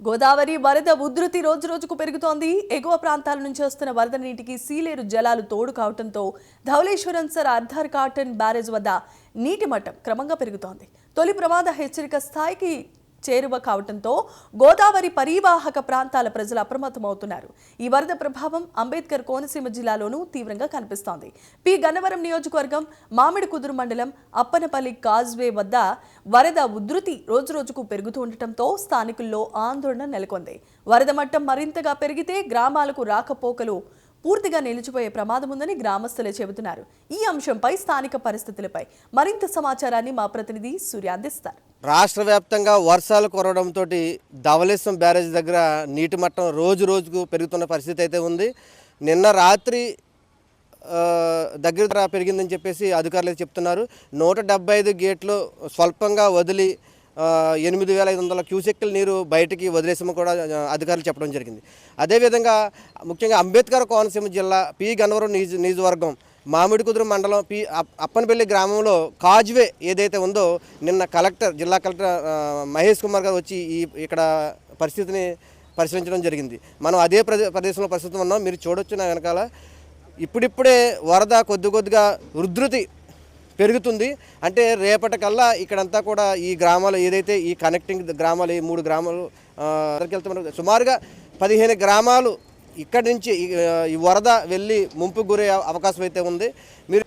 గోదావరి వరద ఉధృతి రోజు రోజుకు పెరుగుతోంది. ఎగువ ప్రాంతాల నుంచి వస్తున్న వరద నీటికి సీలేరు జలాలు తోడు కావడంతో Dhavaleswaram sir Arthur Cotton barrage వద్ద నీటి మట్టం క్రమంగా పెరుగుతోంది. తొలి ప్రమాద హెచ్చరిక స్థాయికి చేరువ కావడంతో గోదావరి పరివాహక ప్రాంతాల ప్రజలు అప్రమత్తమవుతున్నారు. ఈ వరద ప్రభావం అంబేద్కర్ కోనసీమ జిల్లాలోనూ తీవ్రంగా కనిపిస్తోంది. పి గన్నవరం నియోజకవర్గం మామిడికుదురు మండలం అప్పనపల్లి కాజ్వే వద్ద వరద ఉధృతి రోజురోజుకు పెరుగుతూ ఉండటంతో స్థానికుల్లో ఆందోళన నెలకొంది. వరద మట్టం మరింతగా పెరిగితే గ్రామాలకు రాకపోకలు పూర్తిగా నిలిచిపోయే ప్రమాదం ఉందని గ్రామస్తులే చెబుతున్నారు. ఈ అంశంపై స్థానిక పరిస్థితులపై మరింత సమాచారాన్ని మా ప్రతినిధి సూర్య అందిస్తారు. రాష్ట్ర వ్యాప్తంగా వర్షాలు కురవడంతో ధవళేశ్వరం బ్యారేజ్ దగ్గర నీటి మట్టం రోజు రోజుకు పెరుగుతున్న పరిస్థితి అయితే ఉంది. నిన్న రాత్రి దగ్గర పెరిగిందని చెప్పేసి అధికారులు చెప్తున్నారు. 175 గేట్లు స్వల్పంగా వదిలి 8,500 క్యూసెక్కుల నీరు బయటికి వదిలేసామని కూడా అధికారులు చెప్పడం జరిగింది. అదేవిధంగా ముఖ్యంగా అంబేద్కర్ కోనసీమ జిల్లా పి గన్నవరం నియోజకవర్గం మామిడికుదురు మండలం అప్పనపల్లి గ్రామంలో కాజ్వే ఏదైతే ఉందో నిన్న జిల్లా కలెక్టర్ మహేష్ కుమార్ గారు వచ్చి ఇక్కడ పరిస్థితిని పరిశీలించడం జరిగింది. మనం అదే ప్రదేశంలో పరిస్థితి ఉన్నాం. మీరు చూడొచ్చు నా వెనకాల ఇప్పుడిప్పుడే వరద కొద్దిగా ఉధృతి పెరుగుతుంది. అంటే రేపటికల్లా ఇక్కడంతా కూడా ఈ గ్రామాలు ఏదైతే ఈ కనెక్టింగ్ గ్రామాలు, ఈ 3 గ్రామాలు వెళ్తున్నారు. సుమారుగా 15 గ్రామాలు ఇక్కడి నుంచి ఈ వరద వెళ్ళి ముంపుకు గురే అవకాశం అయితే ఉంది. మీరు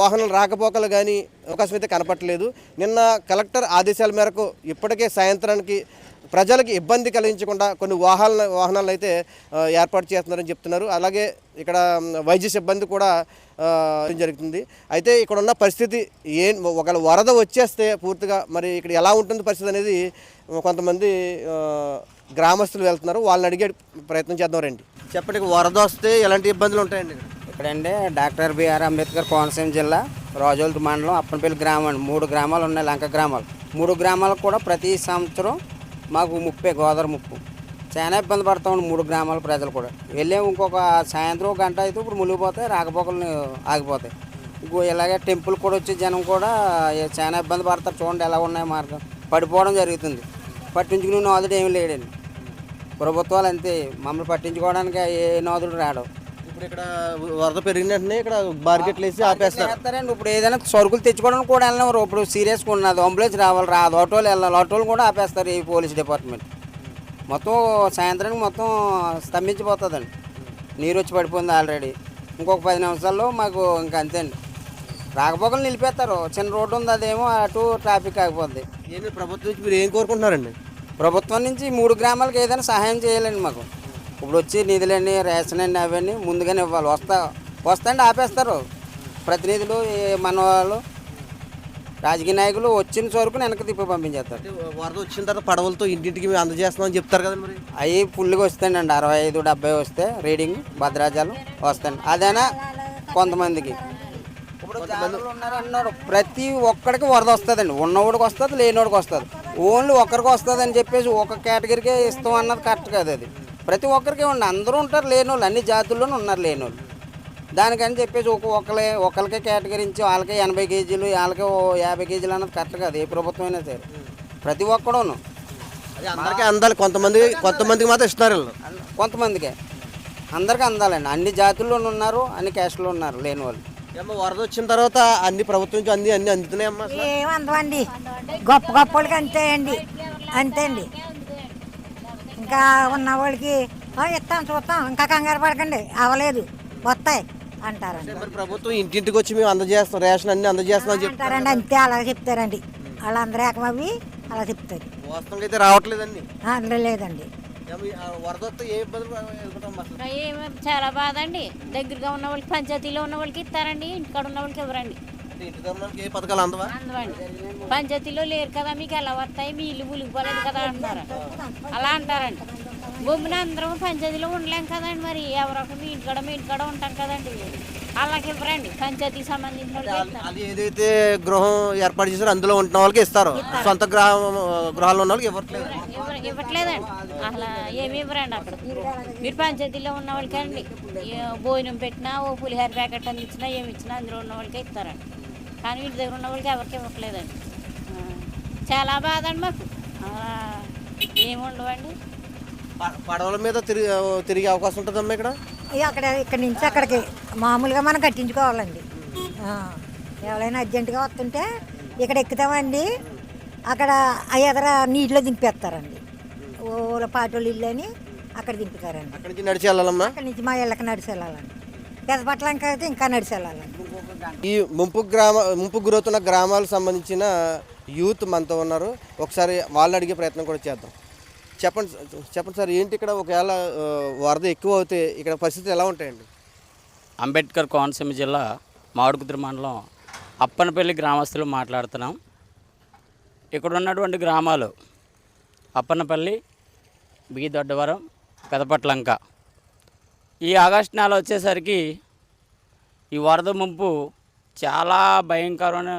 వాహనాలు రాకపోకలు కానీ అవకాశం అయితే కనపట్టలేదు. నిన్న కలెక్టర్ ఆదేశాల మేరకు ఇప్పటికే సాయంత్రానికి ప్రజలకు ఇబ్బంది కలిగించకుండా కొన్ని వాహనాలను అయితే ఏర్పాటు చేస్తున్నారని చెప్తున్నారు. అలాగే ఇక్కడ వైద్య సిబ్బంది కూడా జరుగుతుంది. అయితే ఇక్కడ ఉన్న పరిస్థితి ఒకవేళ వరద వచ్చేస్తే పూర్తిగా మరి ఇక్కడ ఎలా ఉంటుంది పరిస్థితి అనేది కొంతమంది గ్రామస్తులు వెళ్తున్నారు. వాళ్ళని అడిగే ప్రయత్నం చేద్దాం రండి. చెప్పండి, వరద వస్తే ఎలాంటి ఇబ్బందులు ఉంటాయండి? ఇక్కడండి డాక్టర్ బిఆర్ అంబేద్కర్ కోనసీమ జిల్లా రాజోలు మండలం అప్పనపల్లి గ్రామం 3 గ్రామాలు ఉన్నాయి. లంక గ్రామాలు 3 గ్రామాలకు కూడా ప్రతి సంవత్సరం మాకు గోదావరి ముప్పు చాలా ఇబ్బంది పడతామండి. 3 గ్రామాల ప్రజలు కూడా వెళ్ళాము. ఇంకొక సాయంత్రం గంట అయితే ఇప్పుడు మునిగిపోతాయి, రాకపోకలు ఆగిపోతాయి. ఇలాగే టెంపుల్ కూడా వచ్చే జనం కూడా చాలా ఇబ్బంది పడతారు. చూడండి ఎలా ఉన్నాయి మార్గం, పడిపోవడం జరుగుతుంది. పట్టించుకునే నాదుడు ఏమి లేడండి. ప్రభుత్వాలు అంతే, మమ్మల్ని పట్టించుకోవడానికి ఏ నాదుడు రాడు. ఇప్పుడు ఇక్కడ వరద పెరిగినట్టునే ఇక్కడ బార్కెట్లు వేసి ఆపేస్తారండి. ఇప్పుడు ఏదైనా సరుకులు తెచ్చుకోవడానికి కూడా వెళ్ళినారు. ఇప్పుడు సీరియస్గా ఉన్నది, అంబులెన్స్ రాదు, ఆటోలు వెళ్ళాలి, ఆటోలు కూడా ఆపేస్తారు. ఈ పోలీస్ డిపార్ట్మెంట్ మొత్తం సాయంత్రానికి మొత్తం స్తంభించిపోతుందండి. నీరు వచ్చి పడిపోయింది ఆల్రెడీ. ఇంకొక 10 నిమిషాల్లో మాకు ఇంకా అంతే అండి, రాకపోకలు నిలిపేస్తారు. చిన్న రోడ్డు ఉంది, అదేమో అటు ట్రాఫిక్ ఆగిపోద్ది. ప్రభుత్వం నుంచి మీరు ఏం కోరుకుంటున్నారండి? ప్రభుత్వం నుంచి 3 గ్రామాలకు ఏదైనా సహాయం చేయాలండి మాకు. ఇప్పుడు వచ్చి నిధులన్నీ రేషన్ అండి అవన్నీ ముందుగానే ఇవ్వాలి. వస్తాండి ఆపేస్తారు ప్రతినిధులు, మన వాళ్ళు, రాజకీయ నాయకులు. వచ్చిన సరుకు వెనక్కి తిప్పి పంపించేస్తారు. వరద వచ్చిన తర్వాత పడవలతో ఇంటింటికి అందజేస్తామని చెప్తారు కదా మరి? అవి ఫుల్గా వస్తాయండి. 65-70 వస్తే రీడింగ్ భద్రాజాలు వస్తాయండి. అదైనా కొంతమందికి ఇప్పుడు ఉన్నారన్నాడు. ప్రతి ఒక్కడికి వరద వస్తుందండి. ఉన్నవాడికి వస్తుంది, లేనివాడికి వస్తుంది. ఓన్లీ ఒక్కరికి వస్తుంది అని చెప్పేసి ఒక కేటగిరీకే ఇస్తాం అన్నది కరెక్ట్ కాదు. అది ప్రతి ఒక్కరికి ఉండి అందరూ ఉంటారు లేనివాళ్ళు, అన్ని జాతుల్లోనూ ఉన్నారు లేనివాళ్ళు. దానికని చెప్పేసి ఒకరికే కేటగిరించి వాళ్ళకి 80 కేజీలు, వాళ్ళకి 50 కేజీలు అన్నది కరెక్ట్ కాదు. ఏ ప్రభుత్వం అయినా సరే ప్రతి ఒక్కడూను అందరికీ అందాలి. కొంతమందికి మాత్రం ఇస్తున్నారు, కొంతమందికే. అందరికీ అందాలండి. అన్ని జాతుల్లోనూ ఉన్నారు, అన్ని క్యాస్ట్లో ఉన్నారు లేని వాళ్ళు. వరద వచ్చిన తర్వాత అన్ని ప్రభుత్వం నుంచి అన్ని అందుతున్నాయమ్మా? ఏమందమండి, గొప్ప వాళ్ళకి అంతే అండి, అంతే అండి. ఇంకా ఉన్న వాళ్ళకి ఇస్తాం చూస్తాం, ఇంకా కంగారు పడకండి, అవ్వలేదు వస్తాయి అంటారండి. ప్రభుత్వం ఇంటింటికి వచ్చి మేము అందజేస్తాం, రేషన్ అన్ని అందజేస్తాం అంటారండి. అంతే అలా చెప్తారండి. వాళ్ళందరూ ఏకమవి అలా చెప్తారు. వాస్తవంగా అయితే రావట్లేదండి. లేదండి. చాలా బాధ అండి. దగ్గరగా ఉన్న వాళ్ళకి, పంచాయతీలో ఉన్న వాళ్ళకి ఇస్తారండి, ఇంటికాడ ఉన్న వాళ్ళకి ఎవరండి. అందవండి. పంచాయతీలో లేరు కదా, మీకు ఎలా వస్తాయి, మీ ఇల్లు మునిగిపోలేదు కదా అంటారు. అలా అంటారండి. బొమ్మిన అందరం పంచాయతీలో ఉండలేం కదండి. మరి ఎవరొక మీ ఇంటికాడ ఉంటాం కదండి. అలాగే ఇవ్వరండి. పంచాయతీకి సంబంధించిన వాళ్ళకి ఏదైతే గృహం ఏర్పాటు చేశారో అందులో ఉంటున్న వాళ్ళకి ఇస్తారు. సొంత గృహాల్లో ఉన్న వాళ్ళకి ఇవ్వట్లేదండి. అలా ఏమి ఇవ్వరండి. అక్కడ మీరు పంచాయతీలో ఉన్న వాళ్ళకండి భోజనం పెట్టినా, ఓ పులిహోర ప్యాకెట్ అని ఇచ్చినా, ఏమి ఇచ్చినా అందులో ఉన్న వాళ్ళకే ఇస్తారండి. కానీ ఇంటి దగ్గర ఉన్న వాళ్ళకి ఎవరికి ఇవ్వట్లేదండి. చాలా బాధ అండి మాకు. ఏమి ఉండవండి. పడవల మీద తిరిగే అవకాశం ఉంటుందమ్మా ఇక్కడ? ఇక్కడి నుంచి అక్కడికి మామూలుగా మనం కట్టించుకోవాలండి. ఎవరైనా అర్జెంటుగా వస్తుంటే ఇక్కడ ఎక్కుతామండి. అక్కడ ఎదర నీటిలో దింపేస్తారండి. ఓల పాటోళ్ళు ఇల్లు అని అక్కడ దింపుతారండి. అక్కడి నుంచి నడిచి వెళ్ళాలమ్మా? అక్కడి నుంచి మా ఇళ్ళకి నడిచి వెళ్ళాలండి. పెద్దపట్లంక అయితే ఇంకా నడిచి వెళ్ళాలండి. ఈ ముంపుకు గురవుతున్న గ్రామాలకు సంబంధించిన యూత్ మనతో ఉన్నారు. ఒకసారి వాళ్ళని అడిగే ప్రయత్నం కూడా చేద్దాం. చెప్పండి సార్, ఏంటి ఇక్కడ ఒకవేళ వరద ఎక్కువ అవుతే ఇక్కడ పరిస్థితులు ఎలా ఉంటాయండి? అంబేద్కర్ కోనసీమ జిల్లా మామిడికుదురు మండలం అప్పనపల్లి గ్రామస్తులు మాట్లాడుతున్నాం. ఇక్కడ ఉన్నటువంటి గ్రామాలు అప్పనపల్లి, బి దొడ్డవరం, పెదపట్లంక. ఈ ఆగస్టు నెల వచ్చేసరికి ఈ వరద ముంపు చాలా భయంకరమైన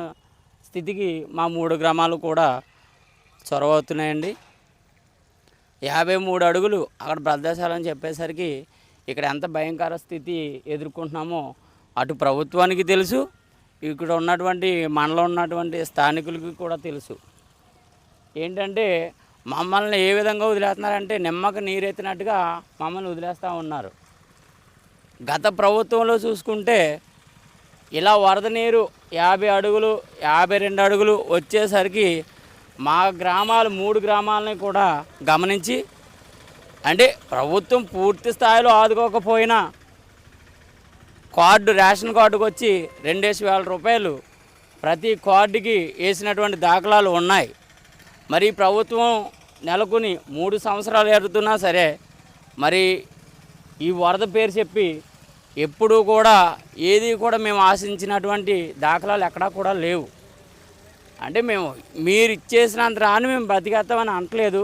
స్థితికి మా 3 గ్రామాలు కూడా చొరవవుతున్నాయండి. 53 అడుగులు అక్కడ ప్రదేశాలని చెప్పేసరికి ఇక్కడ ఎంత భయంకర స్థితి ఎదుర్కొంటున్నామో అటు ప్రభుత్వానికి తెలుసు, ఇక్కడ ఉన్నటువంటి మనలో ఉన్నటువంటి స్థానికులకి కూడా తెలుసు. ఏంటంటే మమ్మల్ని ఏ విధంగా వదిలేస్తున్నారంటే నిమ్మక నీరెత్తినట్టుగా మమ్మల్ని వదిలేస్తూ ఉన్నారు. గత ప్రభుత్వంలో చూసుకుంటే ఇలా వరద నీరు 50 అడుగులు 52 అడుగులు వచ్చేసరికి మా గ్రామాలు 3 గ్రామాలని కూడా గమనించి, అంటే ప్రభుత్వం పూర్తి స్థాయిలో ఆదుకోకపోయినా రేషన్ కార్డుకు వచ్చి 2,000 రూపాయలు ప్రతి కార్డుకి వేసినటువంటి దాఖలాలు ఉన్నాయి. మరి ప్రభుత్వం నెలకొని 3 సంవత్సరాలు ఎదుగుతున్నా సరే మరి ఈ వరద పేరు చెప్పి ఎప్పుడూ కూడా ఏది కూడా మేము ఆశించినటువంటి దాఖలాలు ఎక్కడా కూడా లేవు. అంటే మీరు ఇచ్చేసినంత రాని మేము బతికేస్తామని అనట్లేదు.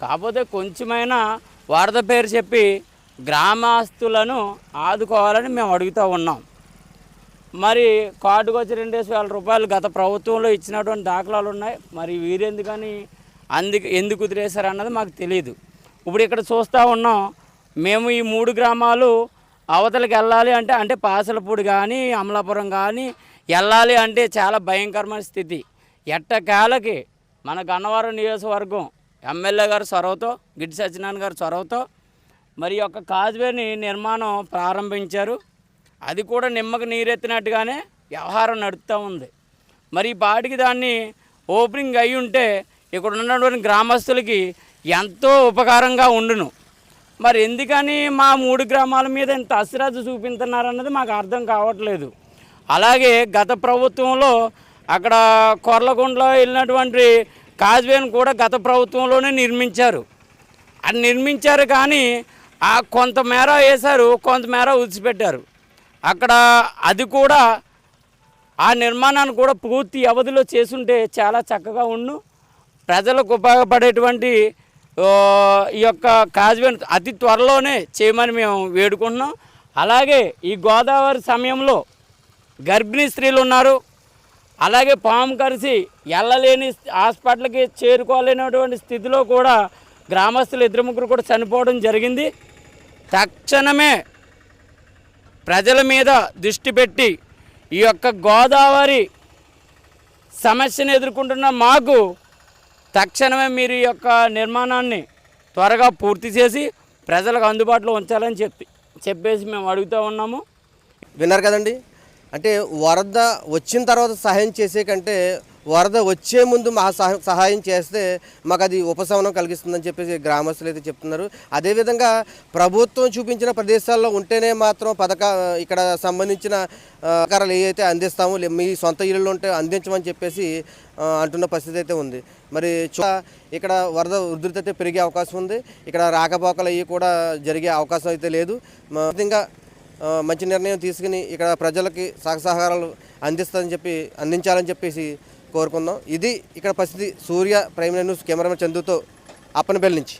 కాకపోతే కొంచెమైనా వరద పేరు చెప్పి గ్రామస్తులను ఆదుకోవాలని మేము అడుగుతూ ఉన్నాం. మరి కార్డుకు వచ్చి 2,000 రూపాయలు గత ప్రభుత్వంలో ఇచ్చినటువంటి దాఖలాలు ఉన్నాయి. మరి వీరెందుకని ఎందుకు కుదిరేశారు అన్నది మాకు తెలియదు. ఇప్పుడు ఇక్కడ చూస్తూ ఉన్నాం, మేము ఈ 3 గ్రామాలు అవతలకి వెళ్ళాలి అంటే పాసలపూడి కానీ అమలాపురం కానీ వెళ్ళాలి అంటే చాలా భయంకరమైన స్థితి. ఎట్టకేలకి మన గన్నవరం నియోజకవర్గం ఎమ్మెల్యే గారు చొరవతో, గిడ్డి సత్యనారాయణ గారు చొరవతో మరి యొక్క కాజ్వేని నిర్మాణం ప్రారంభించారు. అది కూడా నిమ్మకు నీరెత్తినట్టుగానే వ్యవహారం నడుస్తూ ఉంది. మరి ఈ పాటికి దాన్ని ఓపెనింగ్ అయి ఉంటే ఇక్కడ ఉన్నటువంటి గ్రామస్తులకి ఎంతో ఉపకారంగా ఉండును. మరి ఎందుకని మా 3 గ్రామాల మీద ఇంత అశ్రద్ధ చూపించున్నారన్నది మాకు అర్థం కావట్లేదు. అలాగే గత ప్రభుత్వంలో అక్కడ కొర్లగుండలో వెళ్ళినటువంటి కాజ్వేని కూడా గత ప్రభుత్వంలోనే నిర్మించారు. అది నిర్మించారు కానీ కొంతమేర వేశారు, కొంతమేర విడిచిపెట్టారు. అక్కడ అది కూడా ఆ నిర్మాణాన్ని కూడా పూర్తి అవధిలో చేసుంటే చాలా చక్కగా ఉండు. ప్రజలకు ఉపయోగపడేటువంటి ఈ యొక్క కాజ్వేని అతి త్వరలోనే చేయమని మేము వేడుకుంటున్నాం. అలాగే ఈ గోదావరి సమయంలో గర్భిణీ స్త్రీలు ఉన్నారు. అలాగే పాము కరిసి వెళ్ళలేని హాస్పిటల్కి చేరుకోలేనటువంటి స్థితిలో కూడా గ్రామస్తులు 2-3 కూడా చనిపోవడం జరిగింది. తక్షణమే ప్రజల మీద దృష్టి పెట్టి ఈ యొక్క గోదావరి సమస్యను ఎదుర్కొంటున్న మాకు తక్షణమే మీరు ఈ యొక్క నిర్మాణాన్ని త్వరగా పూర్తి చేసి ప్రజలకు అందుబాటులో ఉంచాలని చెప్పేసి మేము అడుగుతూ ఉన్నాము. విన్నారు కదండి. అంటే వరద వచ్చిన తర్వాత సహాయం చేసే కంటే వరద వచ్చే ముందు మా సహాయం చేస్తే మాకు అది ఉపశమనం కలిగిస్తుందని చెప్పేసి గ్రామస్తులు అయితే చెప్తున్నారు. అదేవిధంగా ప్రభుత్వం చూపించిన ప్రదేశాల్లో ఉంటేనే మాత్రం ఇక్కడ సంబంధించిన సహకారాలు ఏవైతే అందిస్తామో మీ సొంత ఇళ్ళు ఉంటే అందించమని చెప్పేసి అంటున్న పరిస్థితి అయితే ఉంది. మరి ఇక్కడ వరద ఉధృతి అయితే పెరిగే అవకాశం ఉంది. ఇక్కడ రాకపోకలు అవి కూడా జరిగే అవకాశం అయితే లేదు. ముఖ్యంగా మంచి నిర్ణయం తీసుకుని ఇక్కడ ప్రజలకి సహకారాలు అందించాలని చెప్పేసి కోరుకుందాం. ఇది ఇక్కడ పరిస్థితి. సూర్య ప్రైమ్ న్యూస్ కెమెరామెన్ చందుతో అప్పనపల్లి నుంచి.